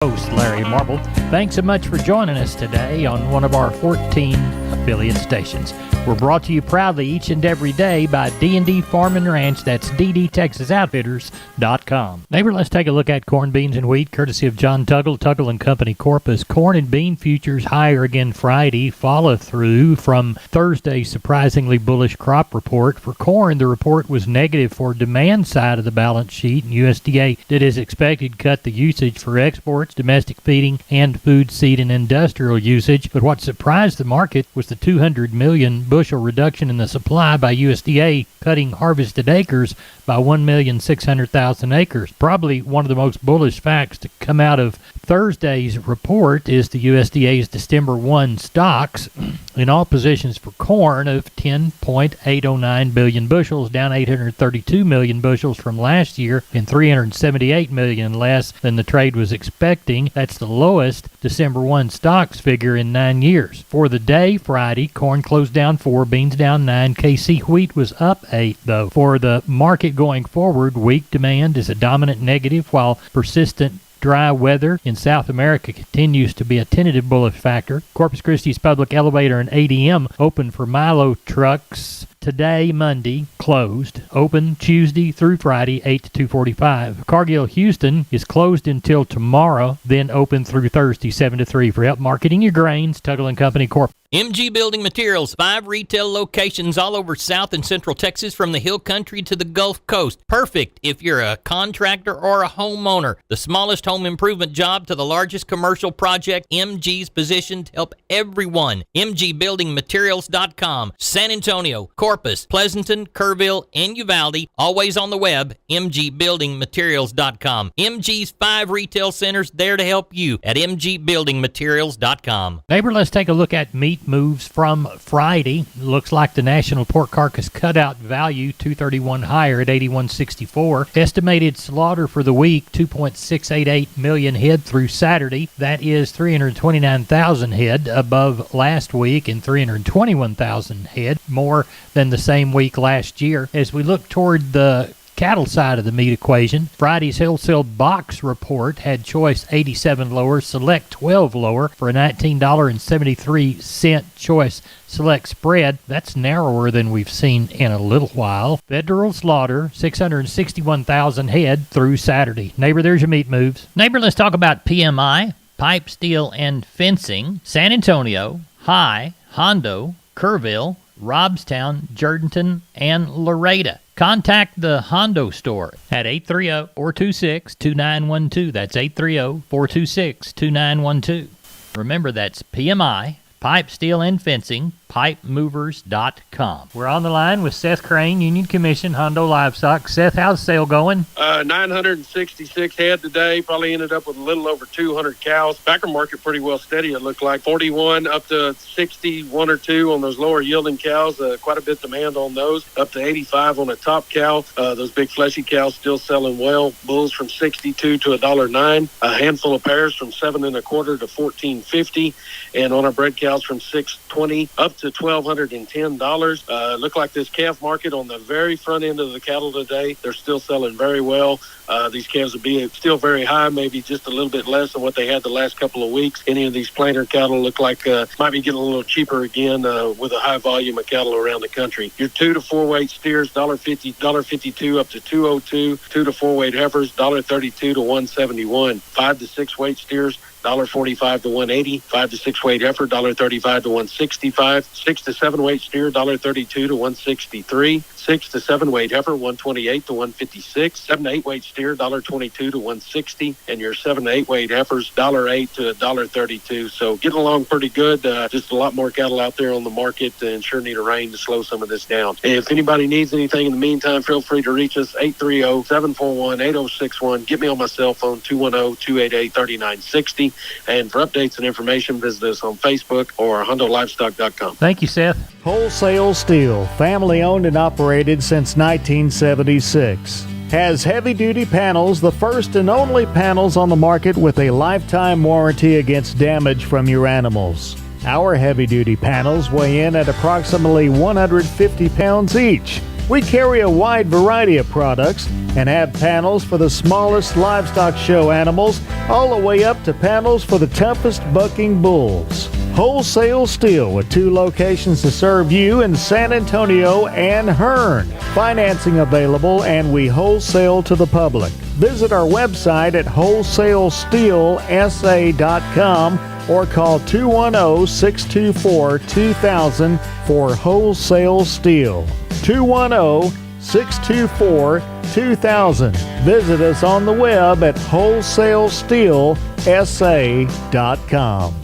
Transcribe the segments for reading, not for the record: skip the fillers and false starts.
Host Larry Marble. Thanks so much for joining us today on one of our 14 affiliate stations. We're brought to you proudly each and every day by D&D Farm and Ranch. That's ddtexasoutfitters.com. Neighbor, let's take a look at corn, beans, and wheat, courtesy of John Tuggle and Company Corpus. Corn and bean futures higher again Friday. Follow through from Thursday's surprisingly bullish crop report. For corn, the report was negative for demand side of the balance sheet, and USDA did as expected cut the usage for exports, domestic feeding, and food, seed, and industrial usage. But what surprised the market was the 200 million bushel reduction in the supply by USDA, cutting harvested acres by 1,600,000 acres. Probably one of the most bullish facts to come out of Thursday's report is the USDA's December 1 stocks in all positions for corn of 10.809 billion bushels, down 832 million bushels from last year and 378 million less than the trade was expecting. That's the lowest December 1 stocks figure in 9 years. For the day, Friday, corn closed down 4, beans down 9. KC wheat was up 8, though. For the market going forward, weak demand is a dominant negative, while persistent dry weather in South America continues to be a tentative bullish factor. Corpus Christi's Public Elevator and ADM open for Milo trucks today, Monday, closed. Open Tuesday through Friday, 8 to 2:45. Cargill Houston is closed until tomorrow, then open through Thursday, 7 to 3. For help marketing your grains, Tuggle & Company Corp. MG Building Materials, 5 retail locations all over South and Central Texas from the Hill Country to the Gulf Coast. Perfect if you're a contractor or a homeowner. The smallest home improvement job to the largest commercial project, MG's positioned to help everyone. MGBuildingMaterials.com. San Antonio, Corpus, Pleasanton, Kerrville, and Uvalde. Always on the web, MGBuildingMaterials.com. MG's 5 retail centers there to help you at MGBuildingMaterials.com. Neighbor, let's take a look at meat moves from Friday. Looks like the national pork carcass cutout value 231 higher at 81.64. Estimated slaughter for the week 2.688 million head through Saturday. That is 329,000 head above last week and 321,000 head more than the same week last year. As we look toward the cattle side of the meat equation, Friday's wholesale box report had choice 87 lower, select 12 lower for a $19.73 choice select spread. That's narrower than we've seen in a little while. Federal slaughter 661,000 head through Saturday. Neighbor, there's your meat moves. Neighbor, let's talk about PMI, pipe, steel, and fencing. San Antonio, High, Hondo, Kerrville, Robstown, Jourdanton, and Laredo. Contact the Hondo store at 830-426-2912. That's 830-426-2912. Remember, that's PMI, pipe, steel, and fencing, pipemovers.com. We're on the line with Seth Crane, Union Commission, Hondo Livestock. Seth, how's the sale going? 966 head today. Probably ended up with a little over 200 cows. Backer market pretty well steady, it looked like. 41 up to 61 or 2 on those lower yielding cows. Quite a bit demand on those. Up to 85 on a top cow. Those big fleshy cows still selling well. Bulls from 62 to $1.09. A handful of pairs from 7 1/4 to $14.50. And on our bred cows from 620 up to $1,210. Look like this calf market on the very front end of the cattle today, they're still selling very well. These calves will be still very high, maybe just a little bit less than what they had the last couple of weeks. Any of these planter cattle look like might be getting a little cheaper again with a high volume of cattle around the country. Your 2 to 4 weight steers, $1.50, $1.52 up to $2.02. 2 to 4 weight heifers, $1.32 to $1.71. 5 to 6 weight steers, $1.45 to $1.80. 5 to 6 weight heifer, $1.35 to $1.65. 6 to 7 weight steer, $1.32 to $1.63. 6 to 7 weight heifer, $1.28 to $1.56. 7 to 8 weight steer, $1.22 to $1.60. And your 7 to 8 weight heifers, $1.08 to $1.32. So getting along pretty good. Just a lot more cattle out there on the market, and sure need a rain to slow some of this down. If anybody needs anything in the meantime, feel free to reach us, 830-741-8061. Get me on my cell phone, 210-288-3960. And for updates and information, visit us on Facebook or HondoLivestock.com. Thank you, Seth. Wholesale Steel, family owned and operated since 1976. Has heavy-duty panels, the first and only panels on the market with a lifetime warranty against damage from your animals. Our heavy-duty panels weigh in at approximately 150 pounds each. We carry a wide variety of products and have panels for the smallest livestock show animals all the way up to panels for the toughest bucking bulls. Wholesale Steel with 2 locations to serve you in San Antonio and Hearn. Financing available, and we wholesale to the public. Visit our website at wholesalesteelsa.com or call 210-624-2000 for Wholesale Steel. 210-624-2000. Visit us on the web at wholesalesteelsa.com.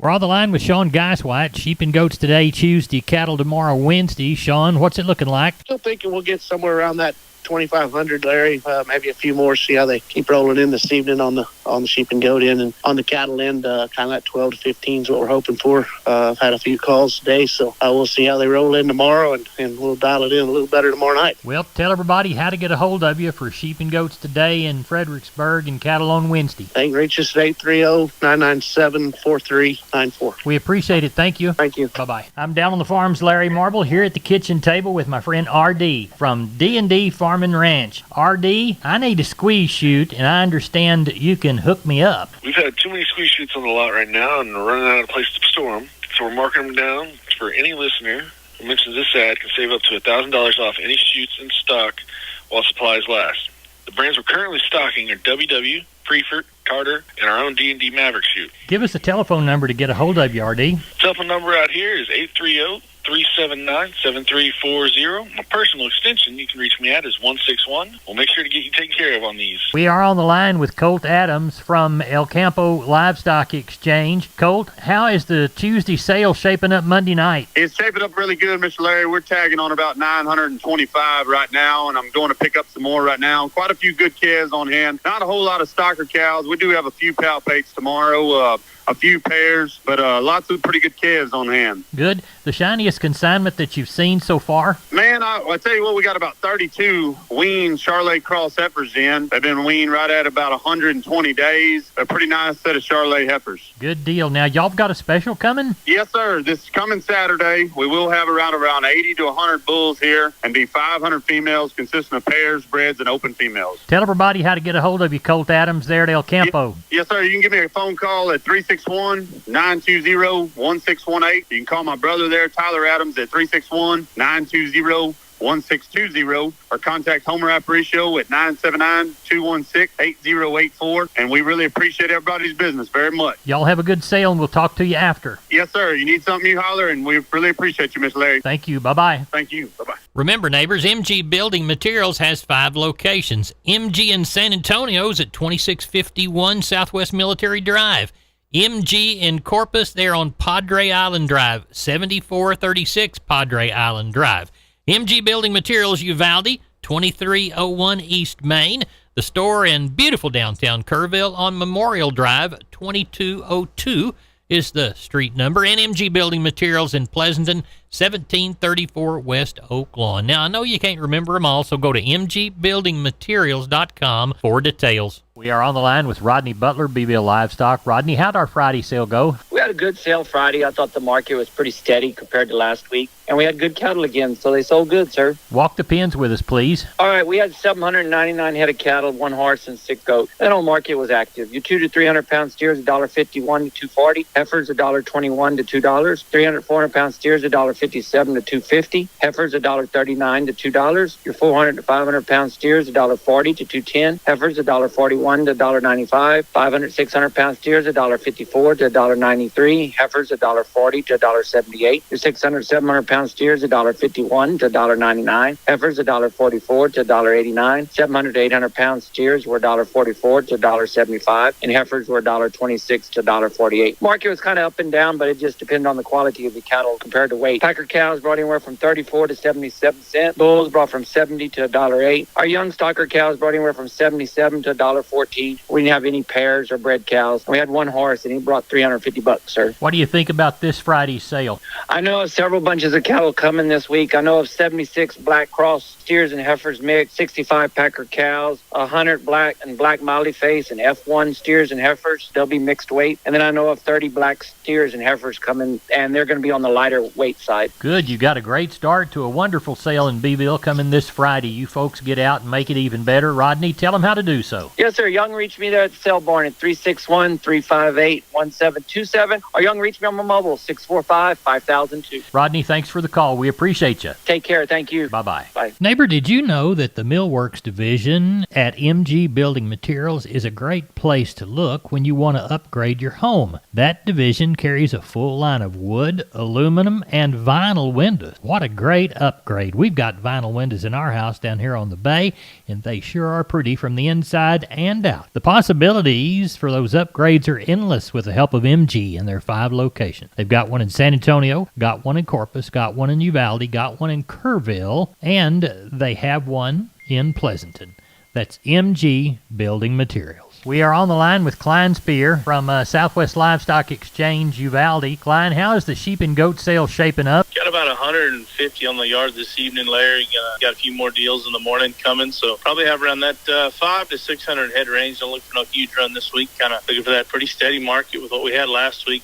We're on the line with Sean Geiswhite. Sheep and goats today, Tuesday, cattle tomorrow, Wednesday. Sean, what's it looking like? Still thinking we'll get somewhere around that 2,500, Larry. Maybe a few more. See how they keep rolling in this evening on the sheep and goat end, and on the cattle end, kind of that 12 to 15 is what we're hoping for. I've had a few calls today, so we'll see how they roll in tomorrow, and we'll dial it in a little better tomorrow night. Well, tell everybody how to get a hold of you for sheep and goats today in Fredericksburg and cattle on Wednesday. They can reach us at 830-997-4394. We appreciate it. Thank you. Thank you. Bye-bye. I'm down on the farm's Larry Marble here at the kitchen table with my friend R.D. from D&D Farm and Ranch. R.D., I need a squeeze chute, and I understand you can hook me up. We've had too many squeeze chutes on the lot right now, and we're running out of place to store them. So we're marking them down for any listener who mentions this ad can save up to $1,000 off any chutes in stock while supplies last. The brands we're currently stocking are WW, Preefert, Carter, and our own D&D Maverick chute. Give us a telephone number to get a hold of you, R.D. Telephone number out here is 830-379-7340. My personal extension you can reach me at is 161. We'll make sure to get you taken care of on these. We are on the line with Colt Adams from El Campo Livestock Exchange. Colt, how is the Tuesday sale shaping up Monday night? It's shaping up really good, Mr. Larry. We're tagging on about 925 right now, and I'm going to pick up some more right now. Quite a few good calves on hand. Not a whole lot of stocker cows. We do have a few palpates tomorrow, a few pairs, but lots of pretty good calves on hand. Good. The shiniest consignment that you've seen so far? Man, I tell you what, we got about 32 weaned Charolais cross heifers in. They've been weaned right at about 120 days. A pretty nice set of Charolais heifers. Good deal. Now, y'all got a special coming? Yes, sir. This coming Saturday, we will have around 80 to 100 bulls here and be 500 females consisting of pairs, breds, and open females. Tell everybody how to get a hold of you, Colt Adams, there at El Campo. Yes, sir. You can give me a phone call at 361-920-1618. You can call my brother there, Tyler Adams, at 361-920-1620, or contact Homer Aparicio at 979-216-8084. And we really appreciate everybody's business very much. Y'all have a good sale, and we'll talk to you after. Yes, sir. You need something, you holler, and we really appreciate you, Mr. Larry. Thank you. Bye-bye. Thank you. Bye-bye. Remember, neighbors, MG Building Materials has 5 locations. MG in San Antonio's at 2651 Southwest Military Drive. MG in Corpus, they're on Padre Island Drive, 7436 Padre Island Drive. MG Building Materials Uvalde, 2301 East Main. The store in beautiful downtown Kerrville on Memorial Drive, 2202 is the street number. And MG Building Materials in Pleasanton, 1734 West Oak Lawn. Now, I know you can't remember them all, so go to mgbuildingmaterials.com for details. We are on the line with Rodney Butler, BBL Livestock. Rodney, how'd our Friday sale go? We had a good sale Friday. I thought the market was pretty steady compared to last week. And we had good cattle again, so they sold good, sir. Walk the pens with us, please. All right, we had 799 head of cattle, 1 horse, and 6 goats. That whole market was active. Your 2 to 300 pound steers, $1.51 to $2.40. Heifers, $1.21 to $2. 300, 400 pound steers, $1.57 to $2.50. Heifers, $1.39 to $2. Your 400 to 500 pound steers, $1.40 to $2.10. Heifers, $1.41 to $1.95. 500, 600 pound steers, $1.54 to $1.93. Heifers, $1.40 to $1.78. Your 600, 700 pound steers, $1.51 to $1.99. Heifers, $1.44 to $1.89. 700 to 800 pound steers were $1.44 to $1.75, and heifers were $1.26 to $1.48. Market was kind of up and down, but it just depended on the quality of the cattle compared to weight. Packer cows brought anywhere from 34 to 77 cents. Bulls brought from 70 to $1.08. Our young stocker cows brought anywhere from 77 to $1.14. We didn't have any pairs or bred cows. We had 1 horse, and he brought $350. luck, sir. What do you think about this Friday's sale? I know of several bunches of cattle coming this week. I know of 76 Black Cross steers and heifers mixed, 65 Packer cows, 100 black and black Molly face and F1 steers and heifers. They'll be mixed weight. And then I know of 30 black steers and heifers coming, and they're going to be on the lighter weight side. Good. You got a great start to a wonderful sale in Beeville coming this Friday. You folks get out and make it even better. Rodney, tell them how to do so. Yes, sir. Young reach me there at the sale barn at 361-358-1727. Or young reach me on my mobile, 645-5002. Rodney, thanks for the call. We appreciate you. Take care. Thank you. Bye-bye. Bye. Neighbor, did you know that the Millworks division at MG Building Materials is a great place to look when you want to upgrade your home? That division carries a full line of wood, aluminum, and vinyl windows. What a great upgrade. We've got vinyl windows in our house down here on the bay, and they sure are pretty from the inside and out. The possibilities for those upgrades are endless with the help of MG and their 5 locations. They've got one in San Antonio, got one in Corpus, got one in Uvalde, got one in Kerrville, and they have one in Pleasanton. That's MG Building Materials. We are on the line with Klein Spear from Southwest Livestock Exchange, Uvalde. Klein, how is the sheep and goat sale shaping up? Got about 150 on the yard this evening, Larry. Got a few more deals in the morning coming, so probably have around that 500 to 600 head range. Don't look for no huge run this week. Kind of looking for that pretty steady market with what we had last week.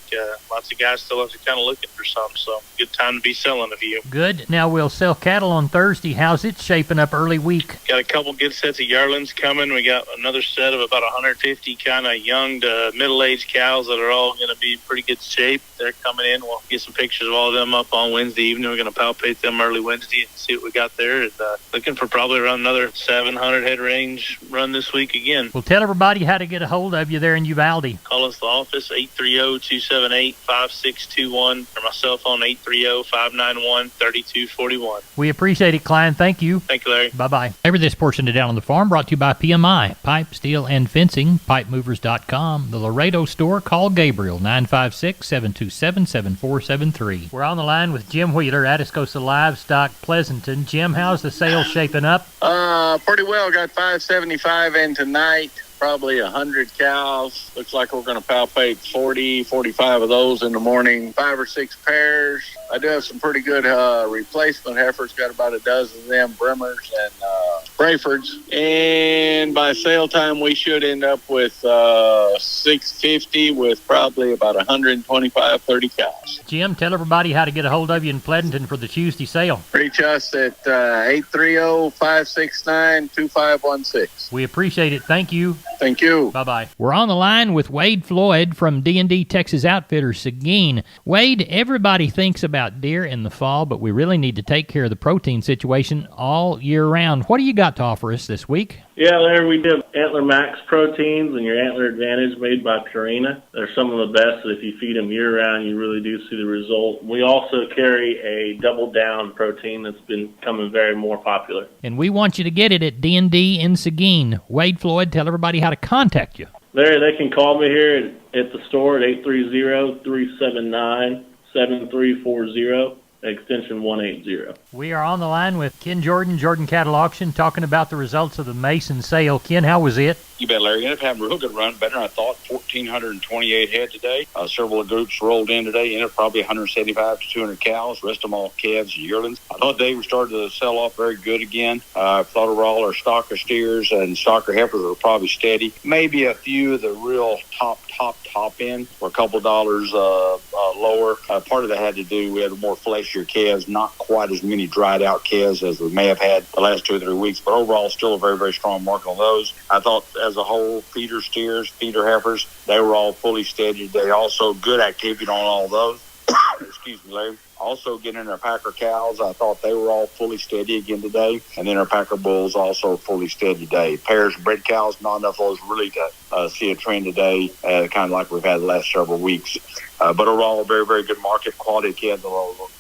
Lots of guys still have to kind of looking for some, so good time to be selling a few. Good. Now we'll sell cattle on Thursday. How's it shaping up early week? Got a couple good sets of yearlings coming. We got another set of about 150 kind of young to middle-aged cows that are all going to be in pretty good shape. They're coming in. We'll get some pictures of all of them up on Wednesday evening. We're going to palpate them early Wednesday and see what we got there. And, looking for probably around another 700 head range run this week again. Well, tell everybody how to get a hold of you there in Uvalde. Call us the office, 830-278-5621, or my cell phone, 830-591-3241. We appreciate it, Klein. Thank you. Thank you, Larry. Bye-bye. Over this portion of Down on the Farm brought to you by PMI, Pipe, Steel, and Fencing, PipeMovers.com. The Laredo store, call Gabriel, 956-727-7473. We're on the line with Jim Wheeler, Atascosa Livestock, Pleasanton. Jim, how's the sale shaping up? Pretty well. Got 575 in tonight. Probably 100 cows. Looks like we're going to palpate 40, 45 of those in the morning. 5 or 6 pairs. I do have some pretty good replacement heifers. Got about a dozen of them, Bremers and Brayfords. And by sale time, we should end up with 650 with probably about 125, 30 cows. Jim, tell everybody how to get a hold of you in Pleasanton for the Tuesday sale. Reach us at 830-569-2516. We appreciate it. Thank you. Thank you. Bye-bye. We're on the line with Wade Floyd from D&D Texas Outfitters, Seguin. Wade, everybody thinks about deer in the fall, but we really need to take care of the protein situation all year round. What do you got to offer us this week? Yeah, Larry, we do Antler Max proteins and your Antler Advantage made by Purina. They're some of the best that if you feed them year-round, you really do see the result. We also carry a Double Down protein that's been becoming very more popular. And we want you to get it at D&D in Seguin. Wade Floyd, tell everybody how to contact you. Larry, they can call me here at the store at 830-379-7340. Extension 180. We are on the line with Ken Jordan, Jordan Cattle Auction, talking about the results of the Mason sale. Ken, how was it? You bet, Larry. Ended up having a real good run, better than I thought. 1,428 head today. Several of groups rolled in today. Ended up probably 175 to 200 cows. Rest of them all calves and yearlings. I thought they were starting to sell off very good again. I thought overall our stocker steers and stocker heifers were probably steady. Maybe a few of the real top end were a couple dollars lower. Part of that had to do with more fleshier calves, not quite as many dried out calves as we may have had the last 2 or 3 weeks, but overall still a very, very strong market on those. I thought as a whole, feeder steers, feeder heifers, they were all fully steady. They also good activity on all those. Excuse me, Larry. Also getting our Packer cows, I thought they were all fully steady again today. And then our Packer bulls also fully steady today. Pairs of bred cows, not enough of those really to see a trend today, kind of like we've had the last several weeks. But overall, a very, very good market. Quality calves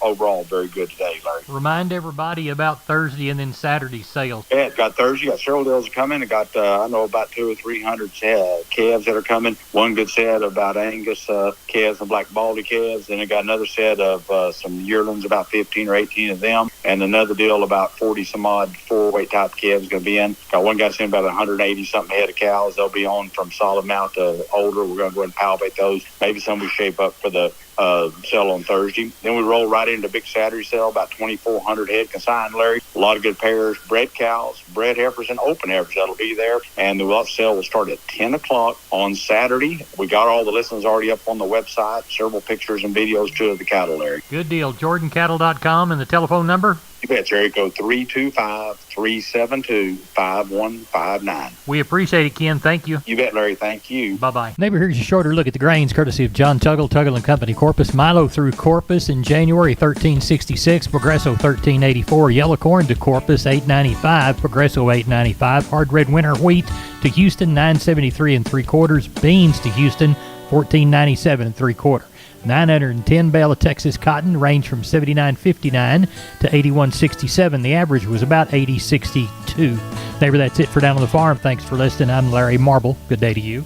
overall very good today, Larry. Remind everybody about Thursday and then Saturday sales. Yeah, got Thursday. Got several deals coming. I got, I know about 200 or 300 calves that are coming. One good set about Angus calves and black baldy calves. Then I got another set of some yearlings, about 15 or 18 of them. and another deal about 40 some odd 4-weight type calves going to be in. Got one guy saying about 180 something head of cows. They'll be on from solid mount to older. We're going to go ahead and palpate those. Maybe some we shape up for the sell on Thursday. Then we roll right into big Saturday sale, about 2,400 head consigned, Larry. A lot of good pairs, bred cows, bred heifers, and open heifers that'll be there. And the sale will start at 10 o'clock on Saturday. We got all the listings already up on the website, several pictures and videos too of the cattle, Larry. Good deal. JordanCattle.com and the telephone number? You bet, Jerry. Go 325-372-5159. We appreciate it, Ken. Thank you. You bet, Larry. Thank you. Bye-bye. Neighbor, here's a shorter look at the grains, courtesy of John Tuggle & Company, Corpus. Milo through Corpus in January, 1366. Progresso, 1384. Yellow corn to Corpus, 895. Progresso, 895. Hard red winter wheat to Houston, 973 3/4. Beans to Houston, 1497 3/4. 910 bale of Texas cotton range from 79.59 to 81.67. The average was about 80.62. Neighbor, that's it for Down on the Farm. Thanks for listening. I'm Larry Marble. Good day to you.